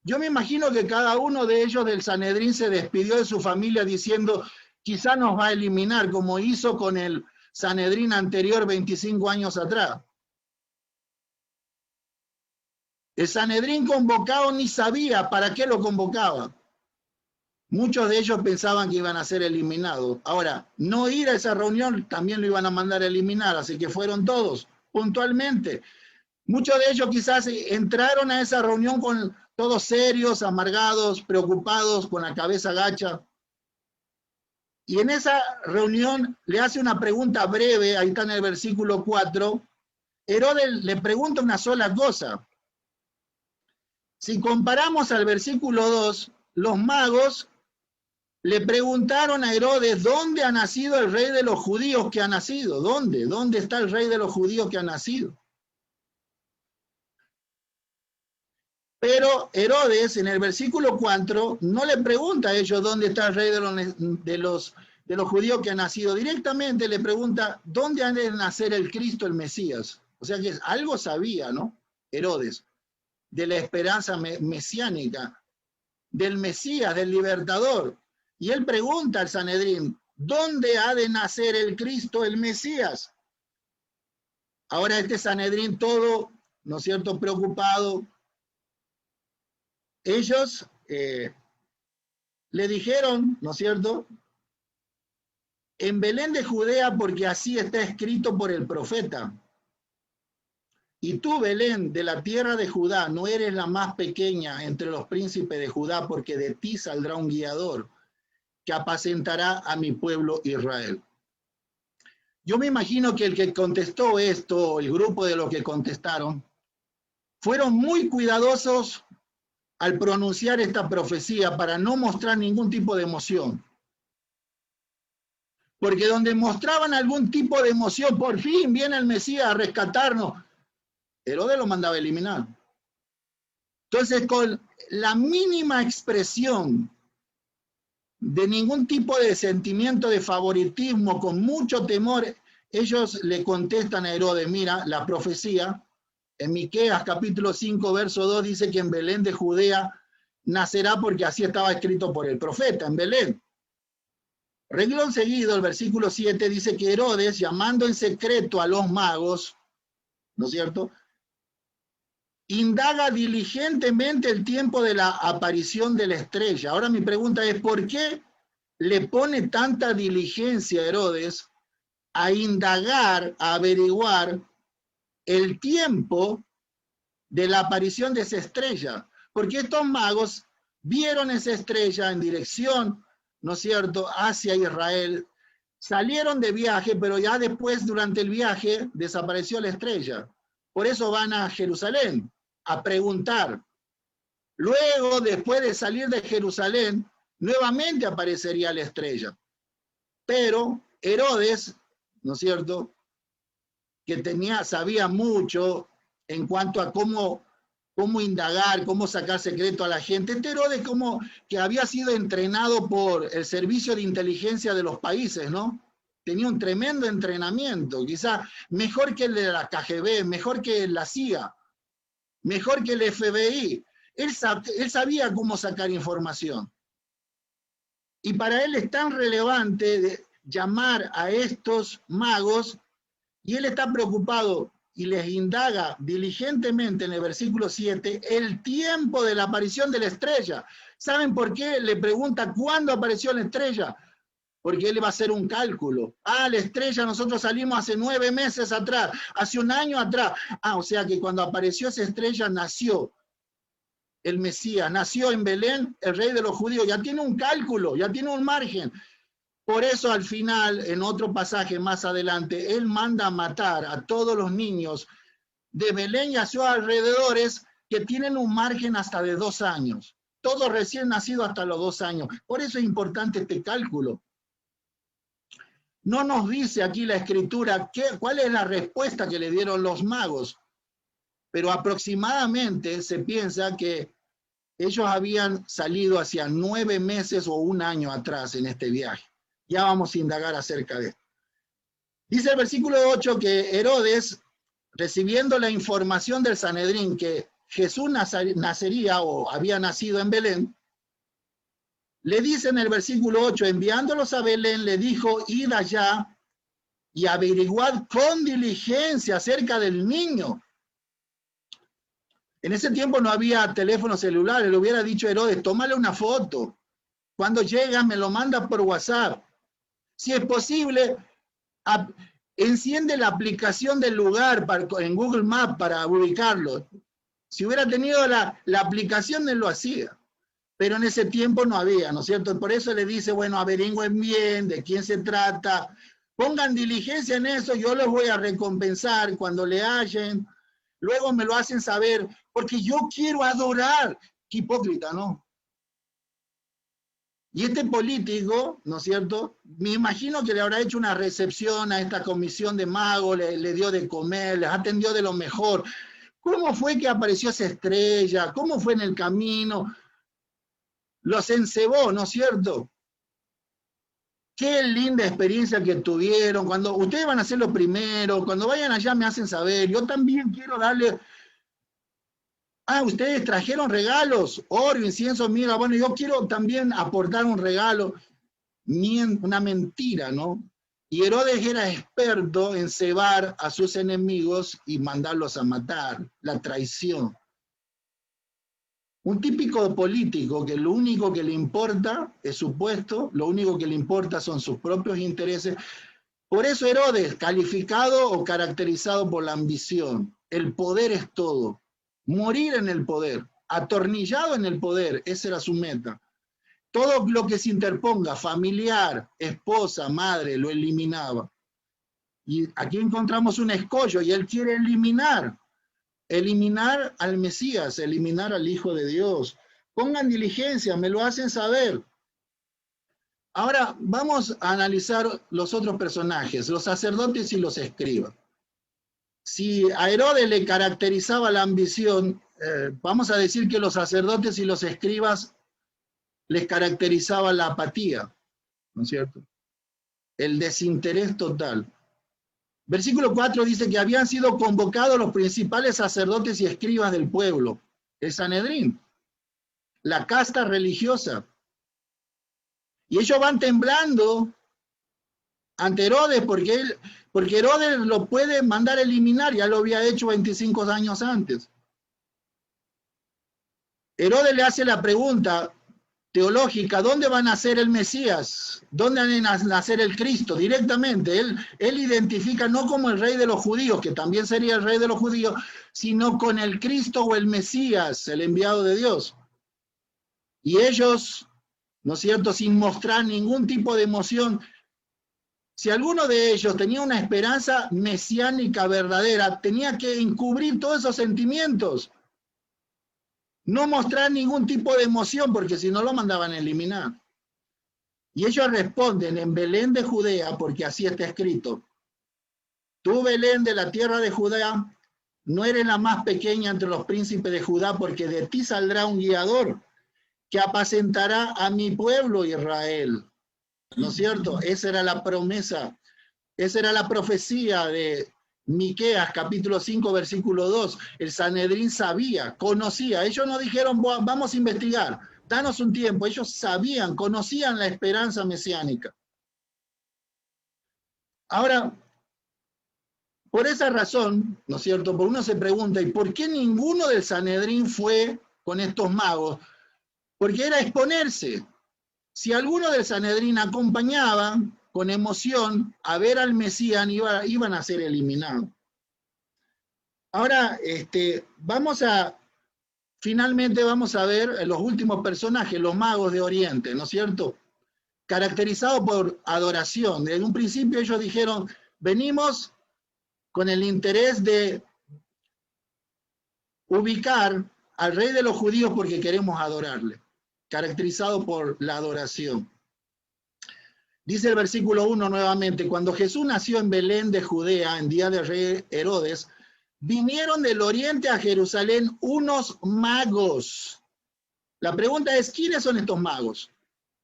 Yo me imagino que cada uno de ellos del Sanedrín se despidió de su familia diciendo, quizá nos va a eliminar, como hizo con el Sanedrín anterior 25 años atrás. El Sanedrín convocado ni sabía para qué lo convocaba. Muchos de ellos pensaban que iban a ser eliminados. Ahora, no ir a esa reunión también lo iban a mandar a eliminar, así que fueron todos, puntualmente. Muchos de ellos quizás entraron a esa reunión con todos serios, amargados, preocupados, con la cabeza gacha. Y en esa reunión le hace una pregunta breve, ahí está en el versículo 4. Herodes le pregunta una sola cosa. Si comparamos al versículo 2, los magos le preguntaron a Herodes, ¿dónde ha nacido el rey de los judíos que ha nacido? ¿Dónde? ¿Dónde está el rey de los judíos que ha nacido? Pero Herodes, en el versículo 4, no le pregunta a ellos dónde está el rey de los judíos que ha nacido. Directamente le pregunta, ¿dónde ha de nacer el Cristo, el Mesías? O sea que algo sabía, ¿no? Herodes, de la esperanza mesiánica, del Mesías, del libertador. Y él pregunta al Sanedrín, ¿dónde ha de nacer el Cristo, el Mesías? Ahora este Sanedrín todo, ¿no es cierto?, preocupado. Ellos le dijeron, ¿no es cierto?, en Belén de Judea, porque así está escrito por el profeta. Y tú, Belén, de la tierra de Judá, no eres la más pequeña entre los príncipes de Judá, porque de ti saldrá un guiador que apacentará a mi pueblo Israel. Yo me imagino que el que contestó esto, el grupo de los que contestaron, fueron muy cuidadosos al pronunciar esta profecía para no mostrar ningún tipo de emoción. Porque donde mostraban algún tipo de emoción, por fin viene el Mesías a rescatarnos, Herodes lo mandaba a eliminar. Entonces, con la mínima expresión de ningún tipo de sentimiento de favoritismo, con mucho temor, ellos le contestan a Herodes, mira, la profecía, en Miqueas capítulo 5, verso 2, dice que en Belén de Judea nacerá porque así estaba escrito por el profeta, en Belén. Renglón seguido, el versículo 7 dice que Herodes, llamando en secreto a los magos, ¿no es cierto?, indaga diligentemente el tiempo de la aparición de la estrella. Ahora mi pregunta es, ¿por qué le pone tanta diligencia a Herodes a indagar, a averiguar el tiempo de la aparición de esa estrella? Porque estos magos vieron esa estrella en dirección, ¿no es cierto?, hacia Israel. Salieron de viaje, pero ya después, durante el viaje, desapareció la estrella. Por eso van a Jerusalén a preguntar. Luego, después de salir de Jerusalén, nuevamente aparecería la estrella. Pero Herodes, ¿no es cierto?, que sabía mucho en cuanto a cómo indagar, cómo sacar secreto a la gente. Este Herodes que había sido entrenado por el servicio de inteligencia de los países, ¿no? Tenía un tremendo entrenamiento, quizá mejor que el de la KGB, mejor que la CIA, mejor que el FBI. Él sabía cómo sacar información. Y para él es tan relevante llamar a estos magos, y él está preocupado y les indaga diligentemente en el versículo 7 el tiempo de la aparición de la estrella. ¿Saben por qué? Le pregunta cuándo apareció la estrella. Porque él va a hacer un cálculo. La estrella, nosotros salimos hace 9 meses atrás, hace 1 año atrás. O sea que cuando apareció esa estrella nació el Mesías, nació en Belén el rey de los judíos. Ya tiene un cálculo, ya tiene un margen. Por eso al final, en otro pasaje más adelante, él manda a matar a todos los niños de Belén y a sus alrededores que tienen un margen hasta de 2 años. Todos recién nacidos hasta los 2 años. Por eso es importante este cálculo. No nos dice aquí la escritura cuál es la respuesta que le dieron los magos, pero aproximadamente se piensa que ellos habían salido hacia 9 meses o 1 año atrás en este viaje. Ya vamos a indagar acerca de esto. Dice el versículo 8 que Herodes, recibiendo la información del Sanedrín que Jesús nacería o había nacido en Belén, le dice en el versículo 8, enviándolos a Belén, le dijo, id allá y averiguad con diligencia acerca del niño. En ese tiempo no había teléfono celular, le hubiera dicho a Herodes, tómale una foto. Cuando llega, me lo manda por WhatsApp. Si es posible, enciende la aplicación del lugar en Google Maps para ubicarlo. Si hubiera tenido la aplicación, él lo hacía. Pero en ese tiempo no había, ¿no es cierto? Por eso le dice, bueno, averigüen bien de quién se trata, pongan diligencia en eso, yo los voy a recompensar cuando le hallen, luego me lo hacen saber, porque yo quiero adorar. Qué hipócrita, ¿no? Y este político, ¿no es cierto? Me imagino que le habrá hecho una recepción a esta comisión de magos, le dio de comer, les atendió de lo mejor. ¿Cómo fue que apareció esa estrella? ¿Cómo fue en el camino? Los encebó, ¿no es cierto? Qué linda experiencia que tuvieron. Cuando ustedes van a hacer lo primero, cuando vayan allá me hacen saber. Yo también quiero darle... ustedes trajeron regalos, oro, incienso, mira, bueno, yo quiero también aportar un regalo. Una mentira, ¿no? Y Herodes era experto en cebar a sus enemigos y mandarlos a matar, la traición. Un típico político que lo único que le importa es su puesto, lo único que le importa son sus propios intereses. Por eso Herodes, calificado o caracterizado por la ambición, el poder es todo. Morir en el poder, atornillado en el poder, esa era su meta. Todo lo que se interponga, familiar, esposa, madre, lo eliminaba. Y aquí encontramos un escollo y él quiere eliminar al Mesías, eliminar al Hijo de Dios. Pongan diligencia, me lo hacen saber. Ahora vamos a analizar los otros personajes, los sacerdotes y los escribas. Si a Herodes le caracterizaba la ambición, vamos a decir que los sacerdotes y los escribas les caracterizaba la apatía, ¿no es cierto? El desinterés total. Versículo 4 dice que habían sido convocados los principales sacerdotes y escribas del pueblo, el Sanedrín, la casta religiosa. Y ellos van temblando ante Herodes porque Herodes lo puede mandar a eliminar, ya lo había hecho 25 años antes. Herodes le hace la pregunta teológica, ¿dónde va a nacer el Mesías? ¿Dónde va a nacer el Cristo? Directamente, él identifica no como el rey de los judíos, que también sería el rey de los judíos, sino con el Cristo o el Mesías, el enviado de Dios. Y ellos, ¿no es cierto?, sin mostrar ningún tipo de emoción, si alguno de ellos tenía una esperanza mesiánica verdadera, tenía que encubrir todos esos sentimientos. No mostrar ningún tipo de emoción, porque si no lo mandaban a eliminar. Y ellos responden en Belén de Judea, porque así está escrito. Tú, Belén, de la tierra de Judea, no eres la más pequeña entre los príncipes de Judá, porque de ti saldrá un guiador que apacentará a mi pueblo Israel. ¿No es cierto? Esa era la promesa, esa era la profecía de Miqueas, capítulo 5, versículo 2. El Sanedrín sabía, conocía. Ellos no dijeron, vamos a investigar, danos un tiempo. Ellos sabían, conocían la esperanza mesiánica. Ahora, por esa razón, ¿no es cierto? Por uno se pregunta, ¿y por qué ninguno del Sanedrín fue con estos magos? Porque era exponerse. Si alguno del Sanedrín acompañaba con emoción a ver al Mesías, iban a ser eliminados. Ahora, finalmente vamos a ver los últimos personajes, los magos de Oriente, ¿no es cierto? Caracterizados por adoración. Desde un principio ellos dijeron, venimos con el interés de ubicar al rey de los judíos porque queremos adorarle. Caracterizado por la adoración. Dice el versículo 1 nuevamente, cuando Jesús nació en Belén de Judea, en día del rey Herodes, vinieron del oriente a Jerusalén unos magos. La pregunta es, ¿quiénes son estos magos?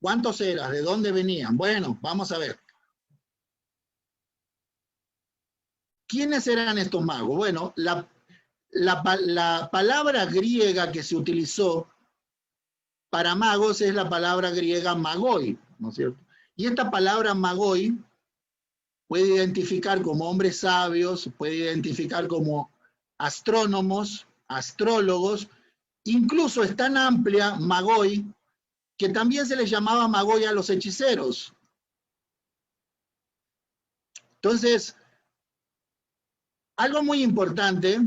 ¿Cuántos eran? ¿De dónde venían? Bueno, vamos a ver. ¿Quiénes eran estos magos? Bueno, la palabra griega que se utilizó para magos es la palabra griega magoi, ¿no es cierto? Y esta palabra magoi puede identificar como hombres sabios, puede identificar como astrónomos, astrólogos, incluso es tan amplia magoi que también se les llamaba magoi a los hechiceros. Entonces, algo muy importante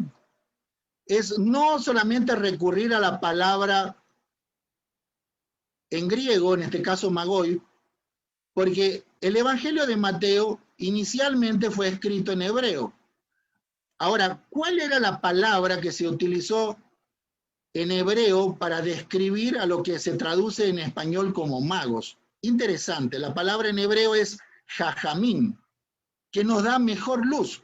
es no solamente recurrir a la palabra en griego, en este caso magoi, porque el Evangelio de Mateo inicialmente fue escrito en hebreo. Ahora, ¿cuál era la palabra que se utilizó en hebreo para describir a lo que se traduce en español como magos? Interesante, la palabra en hebreo es jajamín, que nos da mejor luz.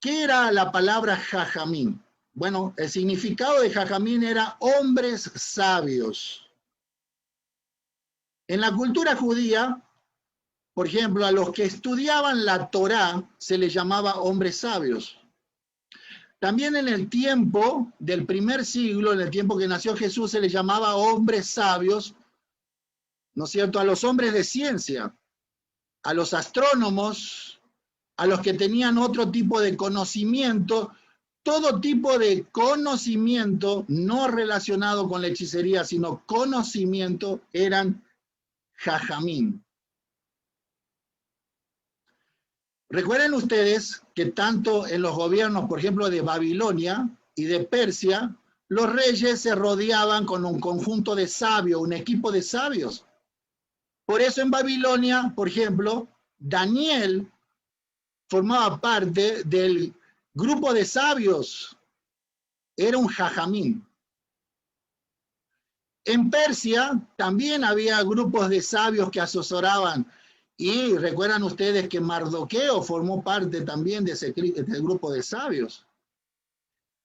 ¿Qué era la palabra jajamín? Bueno, el significado de jajamín era hombres sabios. En la cultura judía, por ejemplo, a los que estudiaban la Torá se les llamaba hombres sabios. También en el tiempo del primer siglo, en el tiempo que nació Jesús, se les llamaba hombres sabios, ¿no es cierto? A los hombres de ciencia, a los astrónomos, a los que tenían otro tipo de conocimiento, todo tipo de conocimiento no relacionado con la hechicería, sino conocimiento, eran jajamín. Recuerden ustedes que tanto en los gobiernos, por ejemplo, de Babilonia y de Persia, los reyes se rodeaban con un conjunto de sabios, un equipo de sabios. Por eso en Babilonia, por ejemplo, Daniel formaba parte del grupo de sabios. Era un jajamín. En Persia también había grupos de sabios que asesoraban. Y recuerdan ustedes que Mardoqueo formó parte también de ese grupo de sabios.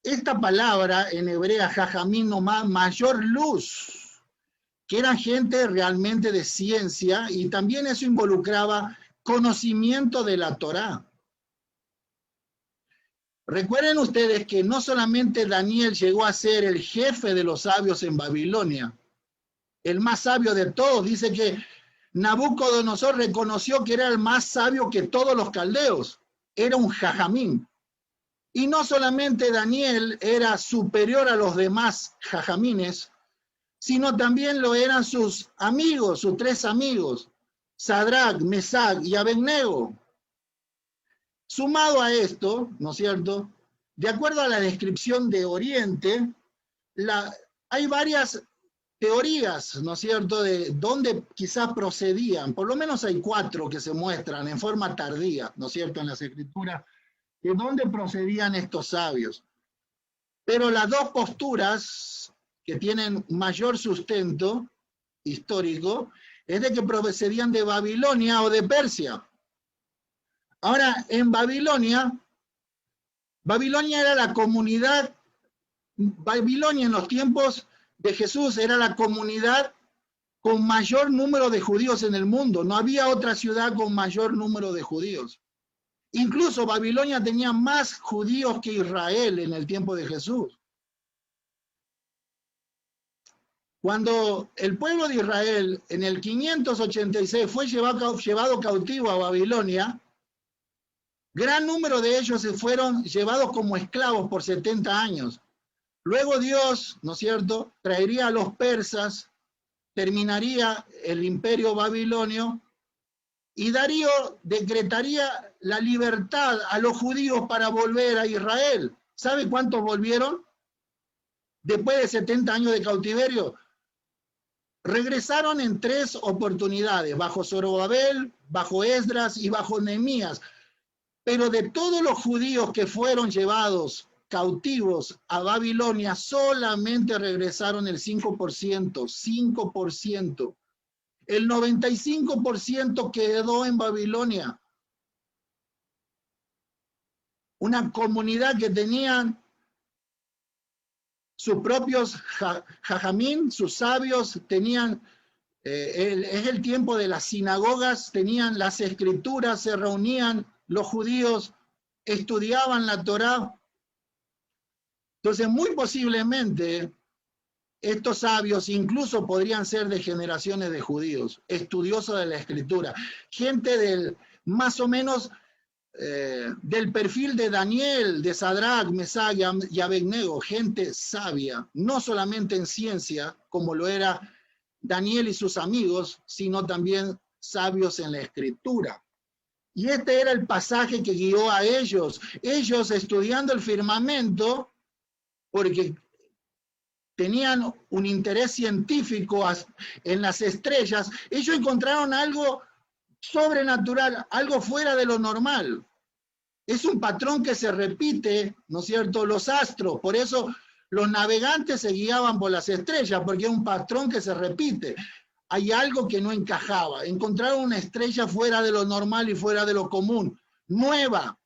Esta palabra en hebrea, jajamín, nomás, mayor luz, que eran gente realmente de ciencia, y también eso involucraba conocimiento de la Torá. Recuerden ustedes que no solamente Daniel llegó a ser el jefe de los sabios en Babilonia, el más sabio de todos. Dice que Nabucodonosor reconoció que era el más sabio que todos los caldeos. Era un jajamín. Y no solamente Daniel era superior a los demás jajamines, sino también lo eran sus amigos, sus 3 amigos, Sadrach, Mesach y Abednego. Sumado a esto, ¿no es cierto?, de acuerdo a la descripción de Oriente, hay varias teorías, ¿no es cierto?, de dónde quizás procedían. Por lo menos hay 4 que se muestran en forma tardía, ¿no es cierto?, en las escrituras, de dónde procedían estos sabios. Pero las 2 posturas que tienen mayor sustento histórico es de que procedían de Babilonia o de Persia. Ahora, en Babilonia era la comunidad, Babilonia en los tiempos de Jesús era la comunidad con mayor número de judíos en el mundo. No había otra ciudad con mayor número de judíos. Incluso Babilonia tenía más judíos que Israel en el tiempo de Jesús. Cuando el pueblo de Israel en el 586 fue llevado cautivo a Babilonia, gran número de ellos se fueron llevados como esclavos por 70 años. Luego Dios, ¿no es cierto?, traería a los persas, terminaría el imperio babilonio y Darío decretaría la libertad a los judíos para volver a Israel. ¿Sabe cuántos volvieron? Después de 70 años de cautiverio, regresaron en 3 oportunidades, bajo Zorobabel, bajo Esdras y bajo Nehemías. Pero de todos los judíos que fueron llevados cautivos a Babilonia, solamente regresaron el 5%, 5%. El 95% quedó en Babilonia. Una comunidad que tenían sus propios jajamín, sus sabios, tenían, es el tiempo de las sinagogas, tenían las escrituras, se reunían los judíos, estudiaban la Torá. Entonces, muy posiblemente, estos sabios incluso podrían ser de generaciones de judíos, estudiosos de la escritura, gente del más o menos del perfil de Daniel, de Sadrach, Mesach y Abednego, gente sabia, no solamente en ciencia, como lo era Daniel y sus amigos, sino también sabios en la escritura. Y este era el pasaje que guió a ellos. Ellos estudiando el firmamento, porque tenían un interés científico en las estrellas, ellos encontraron algo sobrenatural, algo fuera de lo normal. Es un patrón que se repite, ¿no es cierto?, los astros. Por eso los navegantes se guiaban por las estrellas, porque es un patrón que se repite. Hay algo que no encajaba. Encontraron una estrella fuera de lo normal y fuera de lo común, nueva,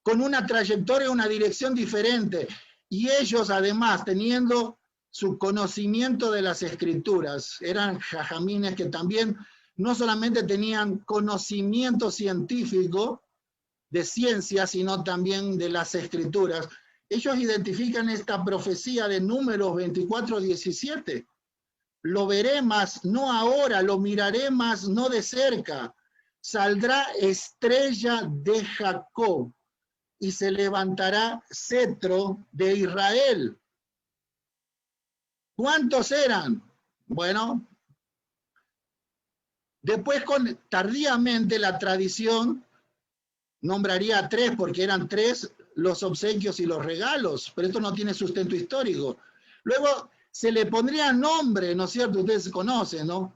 con una trayectoria, una dirección diferente. Y ellos, además, teniendo su conocimiento de las escrituras, eran jajamines que también no solamente tenían conocimiento científico de ciencia, sino también de las escrituras. Ellos identifican esta profecía de Números 24:17. Lo veré más, no ahora, lo miraré más, no de cerca. Saldrá estrella de Jacob y se levantará cetro de Israel. ¿Cuántos eran? Bueno, después tardíamente la tradición nombraría a 3, porque eran 3 los obsequios y los regalos, pero esto no tiene sustento histórico. Luego se le pondría nombre, ¿no es cierto? Ustedes conocen, ¿no?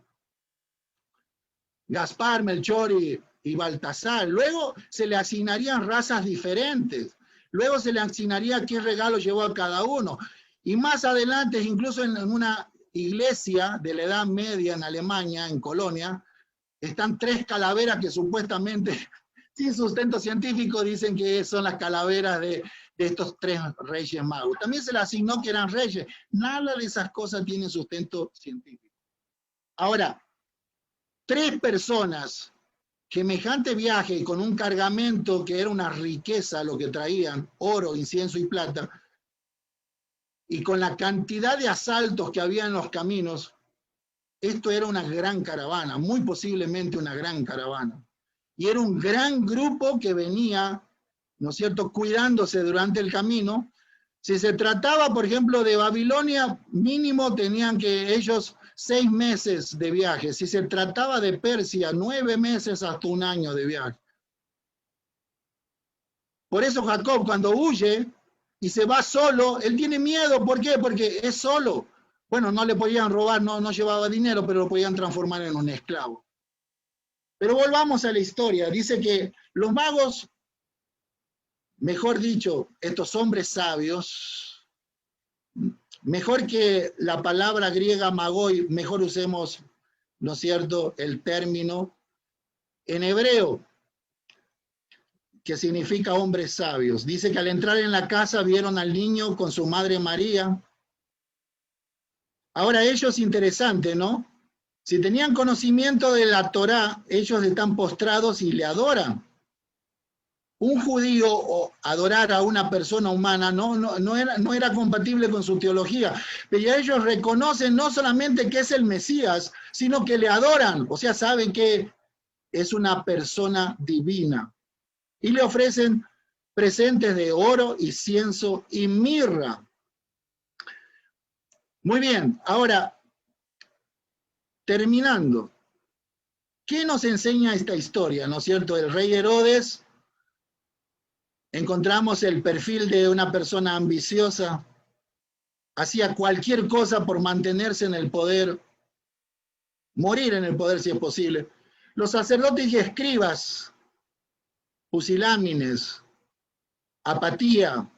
Gaspar, Melchor y Baltasar. Luego se le asignarían razas diferentes. Luego se le asignaría qué regalo llevó a cada uno. Y más adelante, incluso en una iglesia de la Edad Media en Alemania, en Colonia, están 3 calaveras que supuestamente, sin sustento científico, dicen que son las calaveras de estos 3 reyes magos. También se le asignó que eran reyes. Nada de esas cosas tiene sustento científico. Ahora, 3 personas, semejante viaje con un cargamento que era una riqueza lo que traían, oro, incienso y plata, y con la cantidad de asaltos que había en los caminos, esto era una gran caravana, muy posiblemente una gran caravana. Y era un gran grupo que venía ¿no es cierto?, cuidándose durante el camino. Si se trataba, por ejemplo, de Babilonia, mínimo tenían que ellos 6 meses de viaje. Si se trataba de Persia, 9 meses hasta 1 año de viaje. Por eso Jacob, cuando huye y se va solo, él tiene miedo. ¿Por qué? Porque es solo. Bueno, no le podían robar, no llevaba dinero, pero lo podían transformar en un esclavo. Pero volvamos a la historia. Dice que los magos, mejor dicho, estos hombres sabios, mejor que la palabra griega magoi, mejor usemos, ¿no es cierto?, el término en hebreo, que significa hombres sabios. Dice que al entrar en la casa vieron al niño con su madre María. Ahora ellos, interesante, ¿no? Si tenían conocimiento de la Torá, ellos están postrados y le adoran. Un judío o adorar a una persona humana no era compatible con su teología, pero ellos reconocen no solamente que es el Mesías, sino que le adoran, o sea, saben que es una persona divina. Y le ofrecen presentes de oro, incienso y mirra. Muy bien, ahora, terminando, ¿qué nos enseña esta historia? ¿No es cierto? El rey Herodes, encontramos el perfil de una persona ambiciosa, hacía cualquier cosa por mantenerse en el poder, morir en el poder si es posible. Los sacerdotes y escribas, pusilámines, apatía.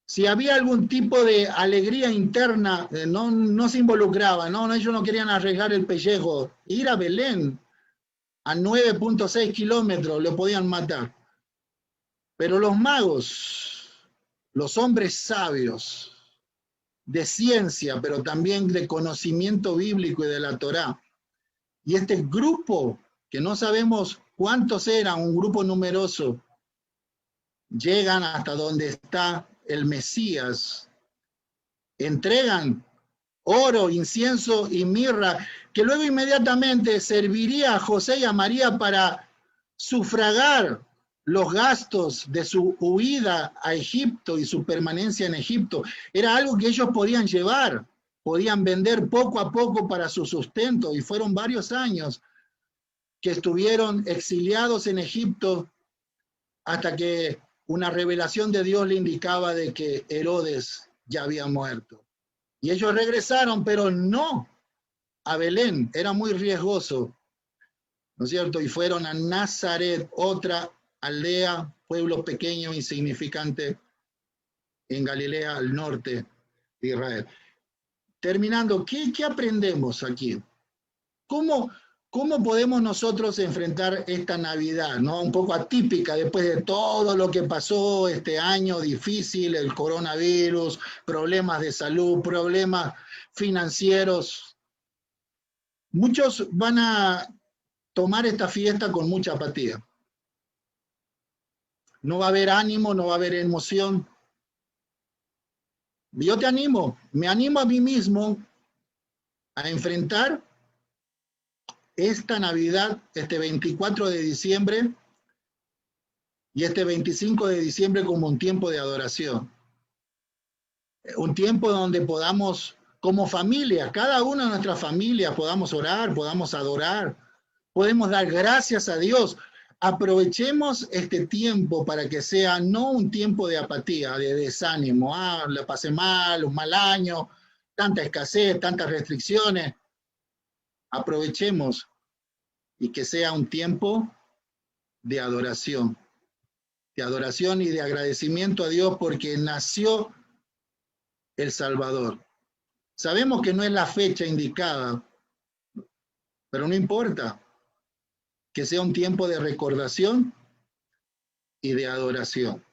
Si había algún tipo de alegría interna, no se involucraba, ellos no querían arriesgar el pellejo. Ir a Belén, a 9.6 kilómetros, lo podían matar. Pero los magos, los hombres sabios, de ciencia, pero también de conocimiento bíblico y de la Torá, y este grupo, que no sabemos cuántos eran, un grupo numeroso, llegan hasta donde está el Mesías, entregan oro, incienso y mirra, que luego inmediatamente serviría a José y a María para sufragar los gastos de su huida a Egipto y su permanencia en Egipto. Era algo que ellos podían llevar, podían vender poco a poco para su sustento, y fueron varios años que estuvieron exiliados en Egipto hasta que una revelación de Dios le indicaba de que Herodes ya había muerto. Y ellos regresaron, pero no a Belén, era muy riesgoso, ¿no es cierto? Y fueron a Nazaret, otra aldea, pueblo pequeño, insignificante, en Galilea, al norte de Israel. Terminando, ¿qué aprendemos aquí? ¿Cómo podemos nosotros enfrentar esta Navidad, ¿no? Un poco atípica después de todo lo que pasó este año difícil, el coronavirus, problemas de salud, problemas financieros. Muchos van a tomar esta fiesta con mucha apatía. No va a haber ánimo, no va a haber emoción. Yo te animo, me animo a mí mismo a enfrentar esta Navidad, este 24 de diciembre y este 25 de diciembre como un tiempo de adoración. Un tiempo donde podamos, como familia, cada una de nuestras familias, podamos orar, podamos adorar, podemos dar gracias a Dios. Aprovechemos este tiempo para que sea no un tiempo de apatía, de desánimo, le pasé mal, un mal año, tanta escasez, tantas restricciones. Aprovechemos y que sea un tiempo de adoración y de agradecimiento a Dios porque nació el Salvador. Sabemos que no es la fecha indicada, pero no importa, que sea un tiempo de recordación y de adoración.